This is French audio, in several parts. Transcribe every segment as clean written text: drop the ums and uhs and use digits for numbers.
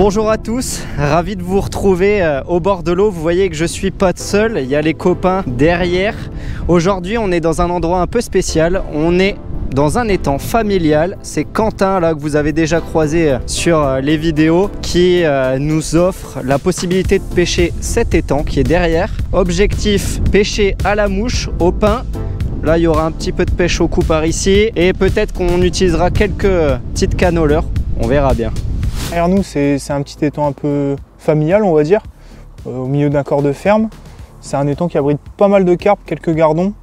Bonjour à tous, ravi de vous retrouver au bord de l'eau. Vous voyez que je suis pas seul, il y a les copains derrière. Aujourd'hui on est dans un endroit un peu spécial, on est dans un étang familial. C'est Quentin là que vous avez déjà croisé sur les vidéos qui nous offre la possibilité de pêcher cet étang qui est derrière. Objectif, pêcher à la mouche, au pain. Là il y aura un petit peu de pêche au coup par ici et peut-être qu'on utilisera quelques petites canoleurs, on verra bien. Derrière nous, c'est un petit étang un peu familial, on va dire, au milieu d'un corps de ferme. C'est un étang qui abrite pas mal de carpes, quelques gardons,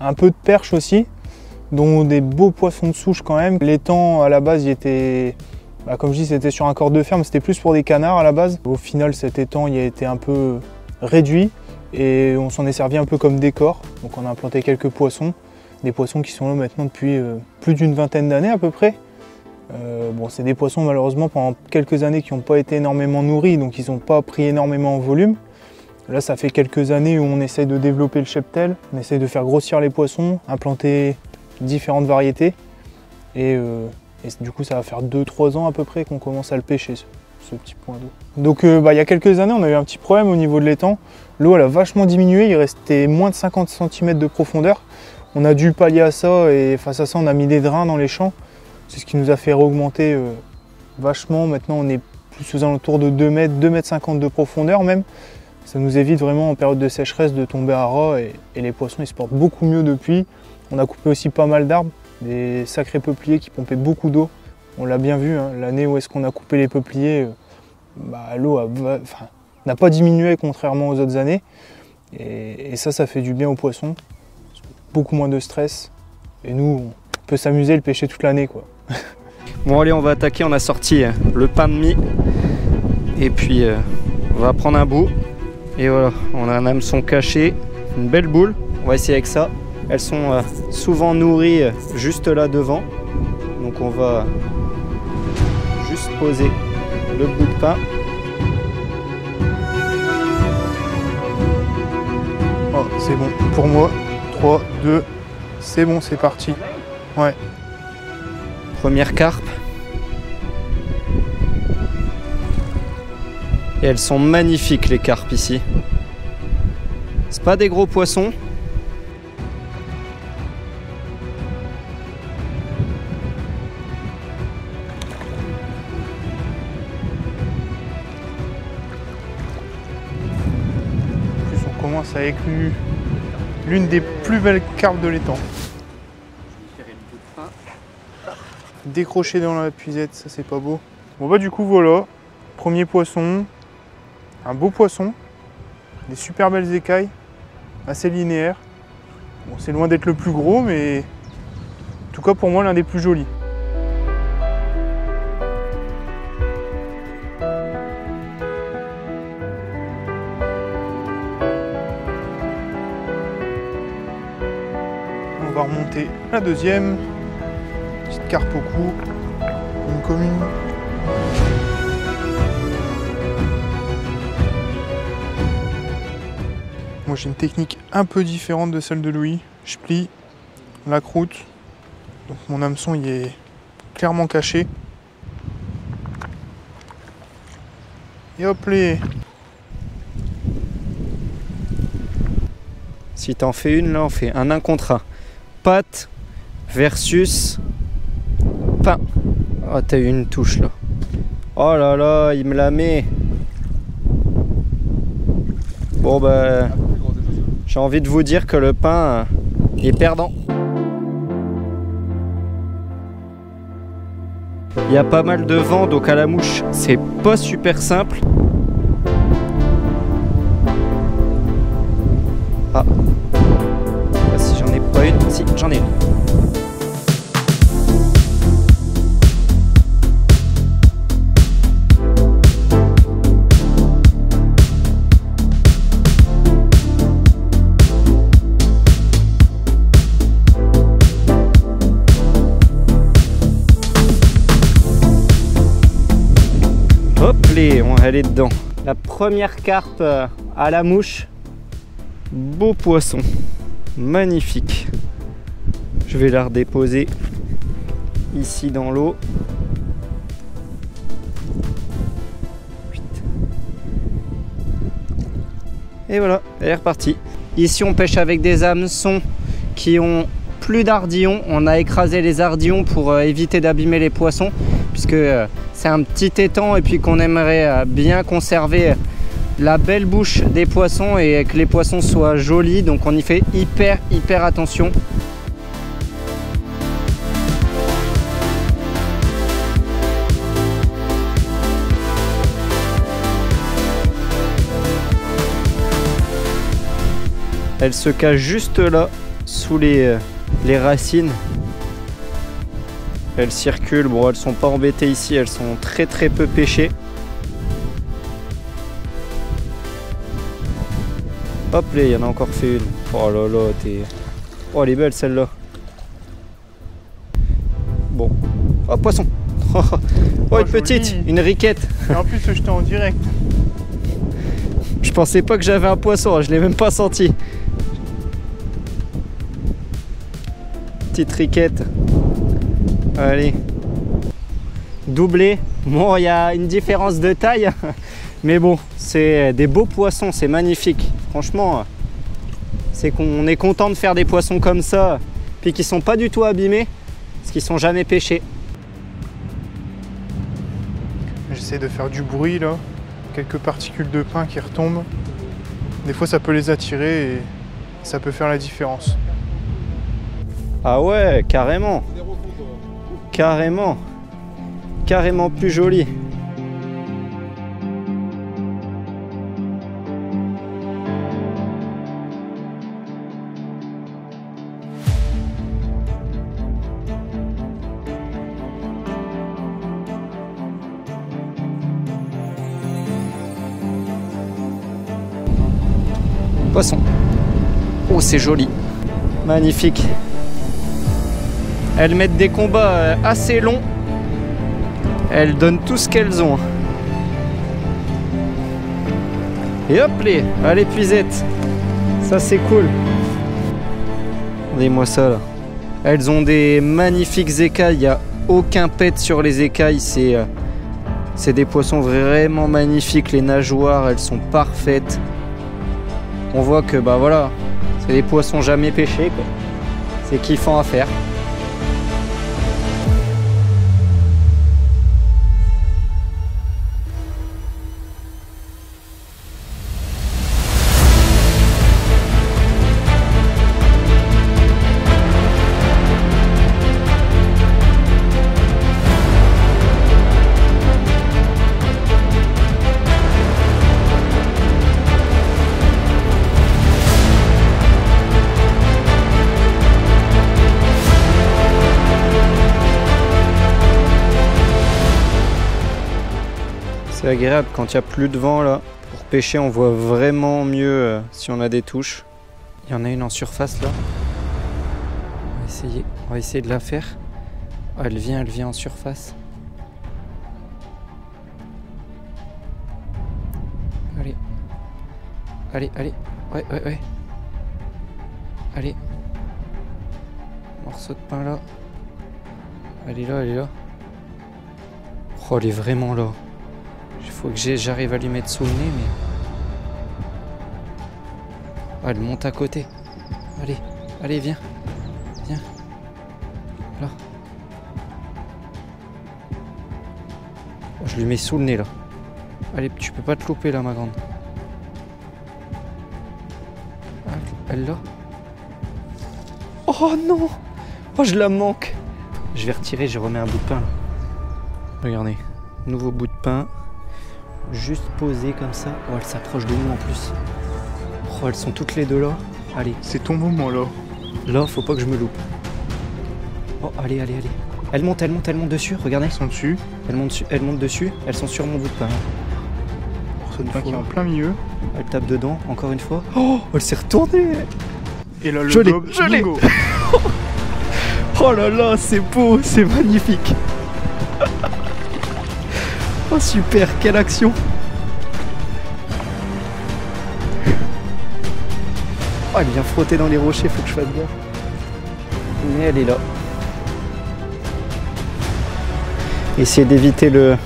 un peu de perches aussi, dont des beaux poissons de souche quand même. L'étang, à la base, il était, comme je dis, c'était sur un corps de ferme, c'était plus pour des canards à la base. Au final, cet étang, il a été un peu réduit et on s'en est servi un peu comme décor. Donc on a implanté quelques poissons, des poissons qui sont là maintenant depuis plus d'une vingtaine d'années à peu près. Bon, c'est des poissons malheureusement pendant quelques années qui n'ont pas été énormément nourris, donc ils n'ont pas pris énormément en volume. Là ça fait quelques années où on essaye de développer le cheptel, on essaye de faire grossir les poissons, implanter différentes variétés et du coup ça va faire 2-3 ans à peu près qu'on commence à le pêcher ce petit point d'eau. Donc il y a quelques années on a eu un petit problème au niveau de l'étang, l'eau elle a vachement diminué, il restait moins de 50 cm de profondeur. On a dû pallier à ça et face à ça on a mis des drains dans les champs. C'est ce qui nous a fait augmenter vachement. Maintenant, on est plus aux alentours de 2 mètres, 2,50 m de profondeur même. Ça nous évite vraiment en période de sécheresse de tomber à ras et les poissons ils se portent beaucoup mieux depuis. On a coupé aussi pas mal d'arbres, des sacrés peupliers qui pompaient beaucoup d'eau. On l'a bien vu, hein, l'année où est-ce qu'on a coupé les peupliers, l'eau n'a pas diminué contrairement aux autres années. Et ça fait du bien aux poissons. Beaucoup moins de stress. Et nous, on peut s'amuser et le pêcher toute l'année, quoi. Bon allez, on va attaquer, on a sorti le pain de mie et puis on va prendre un bout et voilà, on a un hameçon caché, une belle boule, on va essayer avec ça. Elles sont souvent nourries juste là devant, donc on va juste poser le bout de pain. Oh, c'est bon pour moi, 3, 2, c'est bon, c'est parti. Ouais. Première carpe. Et elles sont magnifiques les carpes ici. C'est pas des gros poissons. En plus on commence à éclure l'une des plus belles carpes de l'étang. Décroché dans la puisette, ça c'est pas beau. Bon du coup voilà, premier poisson, un beau poisson, des super belles écailles, assez linéaires. Bon, c'est loin d'être le plus gros, mais en tout cas pour moi l'un des plus jolis. On va remonter la deuxième. Petite carpe au cou, une commune. Moi j'ai une technique un peu différente de celle de Louis. Je plie la croûte, donc mon hameçon il est clairement caché. Et hop les. Si t'en fais une, là on fait un 1 contre 1. Pâte versus pain. Oh, t'as eu une touche là. Oh là là, il me la met. Bon j'ai envie de vous dire que le pain est perdant. Il y a pas mal de vent, donc à la mouche c'est pas super simple. Ah, si j'en ai pas une, si j'en ai une. Hop, elle est dedans. La première carpe à la mouche. Beau poisson. Magnifique. Je vais la redéposer ici dans l'eau. Et voilà, elle est repartie. Ici on pêche avec des hameçons qui ont plus d'ardillons. On a écrasé les ardillons pour éviter d'abîmer les poissons, puisque c'est un petit étang et puis qu'on aimerait bien conserver la belle bouche des poissons et que les poissons soient jolis. Donc on y fait hyper attention. Elle se cache juste là, sous les racines. Elles circulent, bon elles sont pas embêtées ici, elles sont très peu pêchées. Hop là, il y en a encore fait une. Oh là là, oh elle est belle celle-là. Bon, oh poisson. Oh une petite, une riquette. Et en plus j'étais en direct. Je pensais pas que j'avais un poisson, je l'ai même pas senti. Petite riquette. Allez. Doublé. Bon, il y a une différence de taille. Mais bon, c'est des beaux poissons, c'est magnifique. Franchement, c'est qu'on est content de faire des poissons comme ça. Puis qui sont pas du tout abîmés. Parce qu'ils sont jamais pêchés. J'essaie de faire du bruit là. Quelques particules de pain qui retombent. Des fois ça peut les attirer et ça peut faire la différence. Ah ouais, carrément. Carrément. Carrément plus joli. Poisson. Oh, c'est joli. Magnifique. Elles mettent des combats assez longs. Elles donnent tout ce qu'elles ont. Et hop les, à l'épuisette. Ça c'est cool. Regardez-moi ça là. Elles ont des magnifiques écailles. Il n'y a aucun pet sur les écailles. C'est des poissons vraiment magnifiques. Les nageoires, elles sont parfaites. On voit que bah voilà, c'est des poissons jamais pêchés quoi. C'est kiffant à faire. C'est agréable quand il n'y a plus de vent là. Pour pêcher, on voit vraiment mieux si on a des touches. Il y en a une en surface là. On va essayer de la faire. Oh, elle vient en surface. Allez. Allez. Ouais. Allez. Morceau de pain là. Elle est là. Oh, elle est vraiment là. Il faut que j'arrive à lui mettre sous le nez, mais... Oh, elle monte à côté. Allez, viens. Là. Oh, je lui mets sous le nez, là. Allez, tu peux pas te louper, là, ma grande. Elle, là. Oh, non. Oh, je la manque. Je vais retirer, je remets un bout de pain, là. Regardez. Nouveau bout de pain. Juste posé comme ça. Oh, elle s'approche de nous en plus. Oh, elles sont toutes les deux là. Allez. C'est ton moment là. Là, faut pas que je me loupe. Oh, allez. Elles montent dessus, regardez. Elles sont dessus. Elles montent dessus. Elles sont sur mon bout de pain. Morceau de pain qui est en plein milieu. Elle tape dedans, encore une fois. Oh, elle s'est retournée. Et là, le je gobe, l'ai. Oh là là, c'est beau, c'est magnifique. Oh super, quelle action. Oh, elle vient frotter dans les rochers, faut que je fasse gaffe. Mais elle est là. Essayer d'éviter le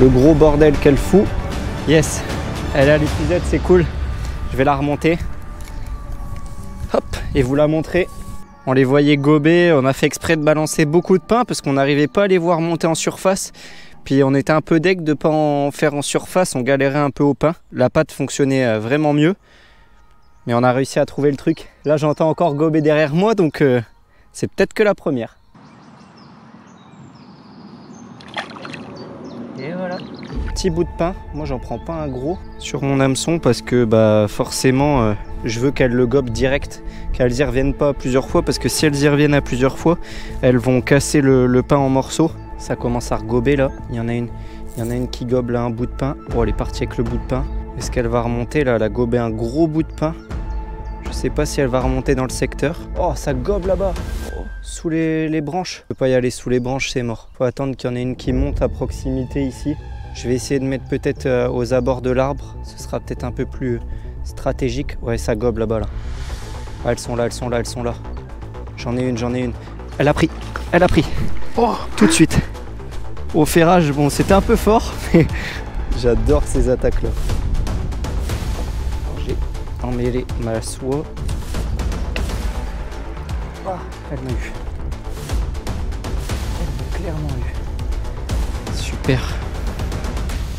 gros bordel qu'elle fout. Yes, elle est à l'épuisette, c'est cool. Je vais la remonter. Hop, et vous la montrer. On les voyait gober, on a fait exprès de balancer beaucoup de pain parce qu'on n'arrivait pas à les voir monter en surface. Puis on était un peu deg de ne pas en faire en surface, on galérait un peu au pain. La pâte fonctionnait vraiment mieux. Mais on a réussi à trouver le truc. Là j'entends encore gober derrière moi, donc c'est peut-être que la première. Et voilà. Petit bout de pain, moi j'en prends pas un gros sur mon hameçon parce que forcément je veux qu'elles le gobent direct, qu'elles y reviennent pas plusieurs fois, parce que si elles y reviennent à plusieurs fois, elles vont casser le pain en morceaux. Ça commence à regober là, il y en a une qui gobe là un bout de pain. Oh, elle est partie avec le bout de pain. Est-ce qu'elle va remonter là? Elle a gobé un gros bout de pain. Je sais pas si elle va remonter dans le secteur. Oh, ça gobe là-bas, oh, sous les branches. Je peux pas y aller sous les branches, c'est mort. Faut attendre qu'il y en ait une qui monte à proximité ici. Je vais essayer de mettre peut-être aux abords de l'arbre. Ce sera peut-être un peu plus stratégique. Ouais, ça gobe là-bas là. Ah, elles sont là. J'en ai une. Elle a pris. Oh, tout de suite. Au ferrage, bon, c'était un peu fort, mais j'adore ces attaques-là. J'ai emmêlé ma soie. Ah, elle m'a eu. Elle m'a clairement eu. Super.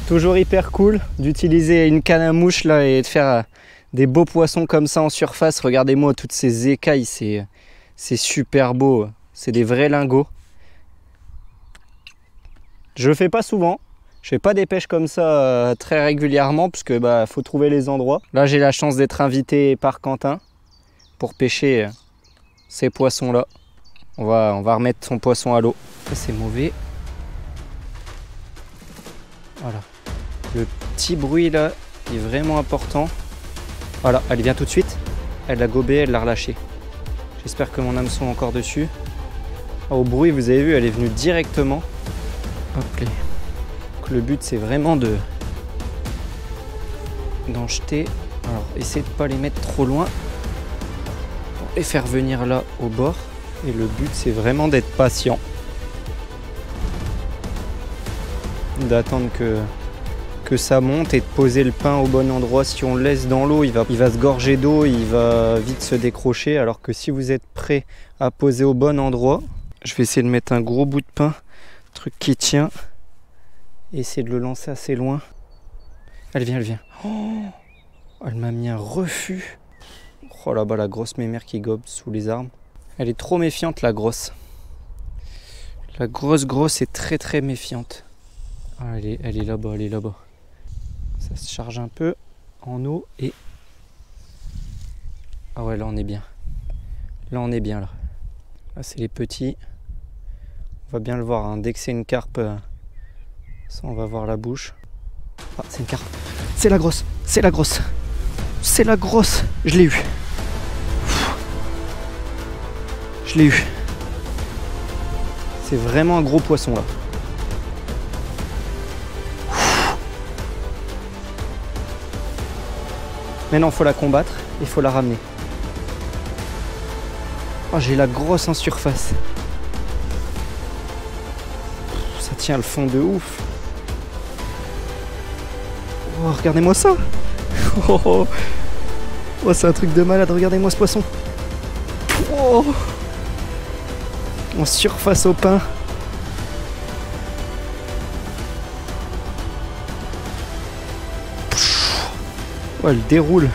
Toujours hyper cool d'utiliser une canne à mouche là et de faire des beaux poissons comme ça en surface. Regardez-moi toutes ces écailles, c'est super beau. C'est des vrais lingots. Je le fais pas souvent. Je fais pas des pêches comme ça très régulièrement parce que faut trouver les endroits. Là j'ai la chance d'être invité par Quentin pour pêcher ces poissons là. On va remettre son poisson à l'eau. C'est mauvais. Voilà. Le petit bruit là est vraiment important. Voilà, elle vient tout de suite. Elle l'a gobé, elle l'a relâché. J'espère que mon hameçon est encore dessus. Ah, au bruit, vous avez vu, elle est venue directement. Hop là. Donc, le but c'est vraiment d'en jeter. Alors essayez de ne pas les mettre trop loin pour les faire venir là au bord. Et le but c'est vraiment d'être patient. D'attendre que ça monte et de poser le pain au bon endroit. Si on le laisse dans l'eau, il va se gorger d'eau, il va vite se décrocher. Alors que si vous êtes prêt à poser au bon endroit, je vais essayer de mettre un gros bout de pain, truc qui tient, et essayer de le lancer assez loin. Elle vient. Oh, elle m'a mis un refus. Oh là-bas, la grosse mémère qui gobe sous les arbres. Elle est trop méfiante, la grosse. La grosse est très méfiante. Ah, elle est là-bas. Ça se charge un peu en eau et... Ah ouais, là on est bien. Là, c'est les petits. On va bien le voir, hein. Dès que c'est une carpe, ça on va voir la bouche. Ah, c'est une carpe. C'est la grosse. Je l'ai eu. C'est vraiment un gros poisson là. Maintenant, il faut la combattre, il faut la ramener. Oh, j'ai la grosse en surface. Ça tient le fond de ouf. Oh, regardez-moi ça. Oh, c'est un truc de malade, regardez-moi ce poisson. Oh, en surface au pain. Oh, elle déroule.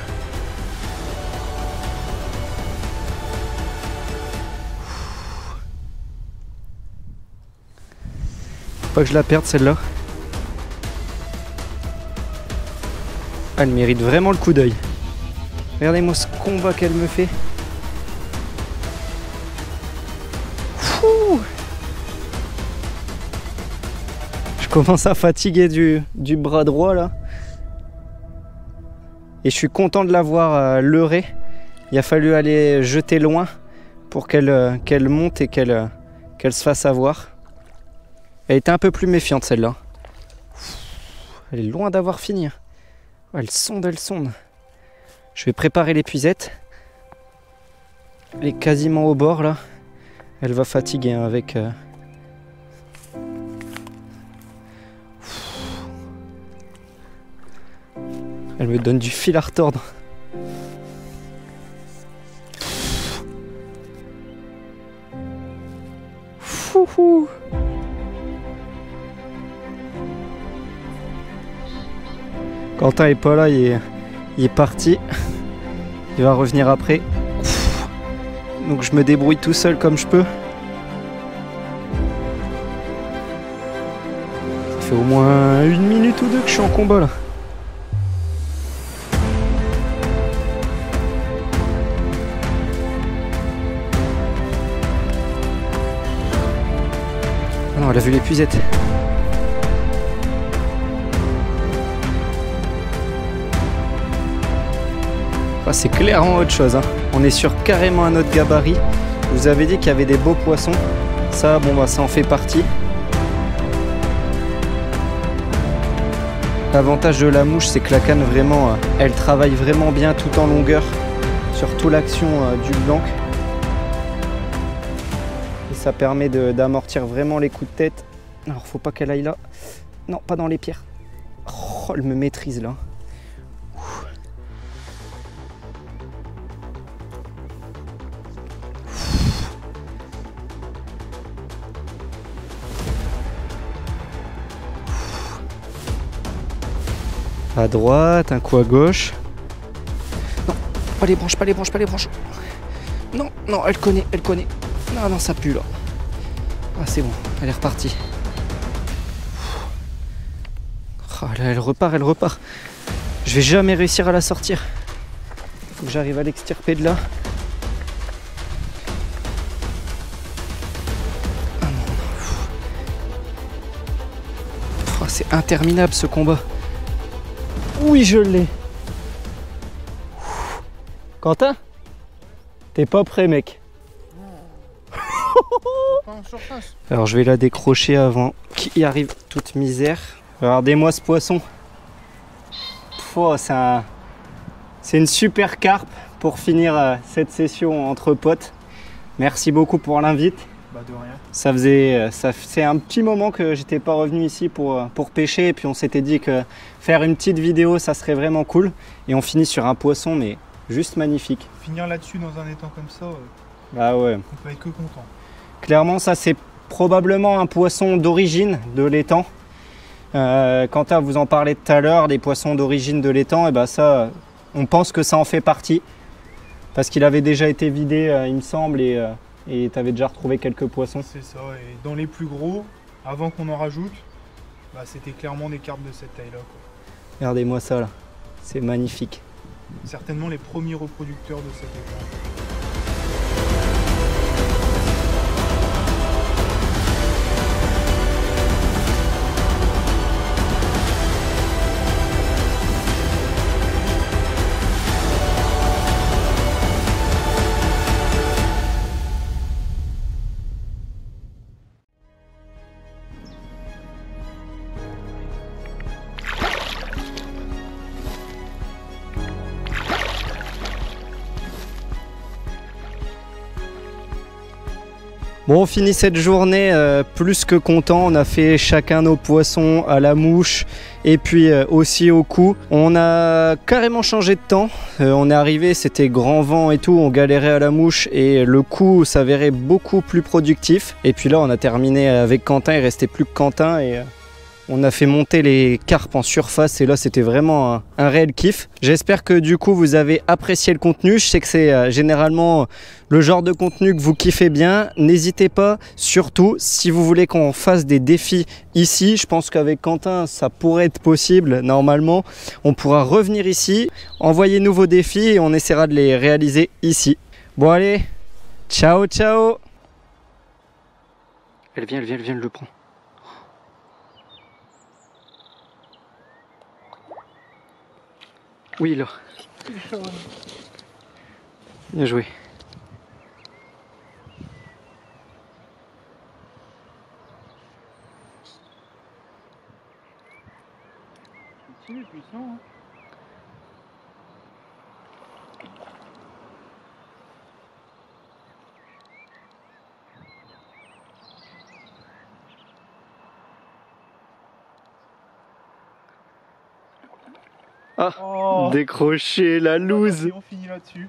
Faut pas que je la perde celle-là. Elle mérite vraiment le coup d'œil. Regardez-moi ce combat qu'elle me fait. Fou. Je commence à fatiguer du bras droit là. Et je suis content de l'avoir leurrée. Il a fallu aller jeter loin pour qu'elle monte et qu'elle se fasse avoir. Elle était un peu plus méfiante celle-là. Elle est loin d'avoir fini. Elle sonde. Je vais préparer l'épuisette. Elle est quasiment au bord là. Elle va fatiguer avec... Elle me donne du fil à retordre. Quentin est pas là, il est parti. Il va revenir après. Donc je me débrouille tout seul comme je peux. Ça fait au moins 1 minute ou 2 que je suis en combat là. Ah non, elle a vu l'épuisette. Ah, c'est clairement autre chose, hein. On est sur carrément un autre gabarit. Je vous avais dit qu'il y avait des beaux poissons. Ça, bon bah ça en fait partie. L'avantage de la mouche, c'est que la canne vraiment, elle travaille vraiment bien tout en longueur sur toute l'action du blanc. Et ça permet d'amortir vraiment les coups de tête. Alors faut pas qu'elle aille là. Non, pas dans les pierres. Oh, elle me maîtrise là. À droite, un coup à gauche. Non, pas les branches, pas les branches, pas les branches. Non, non, elle connaît, elle connaît. Non, non, ça pue là. Ah, c'est bon, elle est repartie. Oh, là, elle repart, elle repart. Je vais jamais réussir à la sortir. Faut que j'arrive à l'extirper de là. Ah non. Oh, c'est interminable ce combat. Oui, je l'ai. Quentin, t'es pas prêt, mec. Alors, je vais la décrocher avant qu'il y arrive toute misère. Regardez-moi ce poisson. Oh, c'est une super carpe pour finir cette session entre potes. Merci beaucoup pour l'invite. Bah de rien. Ça fait un petit moment que j'étais pas revenu ici pour pêcher, et puis on s'était dit que faire une petite vidéo ça serait vraiment cool, et on finit sur un poisson mais juste magnifique. Finir là-dessus dans un étang comme ça, Ah ouais. on peut être que content. Clairement ça c'est probablement un poisson d'origine de l'étang. Quentin vous en parlait tout à l'heure, des poissons d'origine de l'étang, et bah ça on pense que ça en fait partie, parce qu'il avait déjà été vidé il me semble, et tu avais déjà retrouvé quelques poissons. C'est ça, et dans les plus gros, avant qu'on en rajoute, bah, c'était clairement des carpes de cette taille-là. Regardez-moi ça là, c'est magnifique. Certainement les premiers reproducteurs de cet étang. Bon, on finit cette journée plus que content. On a fait chacun nos poissons à la mouche et puis aussi au cou. On a carrément changé de temps. On est arrivé, c'était grand vent et tout. On galérait à la mouche et le coup s'avérait beaucoup plus productif. Et puis là, on a terminé avec Quentin. Il restait plus que Quentin et on a fait monter les carpes en surface et là c'était vraiment un réel kiff. J'espère que du coup vous avez apprécié le contenu. Je sais que c'est généralement le genre de contenu que vous kiffez bien. N'hésitez pas, surtout si vous voulez qu'on fasse des défis ici. Je pense qu'avec Quentin ça pourrait être possible normalement. On pourra revenir ici, envoyer vos défis et on essaiera de les réaliser ici. Bon allez, ciao ciao. Elle vient, elle le prend. Oui, là. Bien joué. Petit, puissant, hein. Ah, oh, décroché la loose. On finit là-dessus.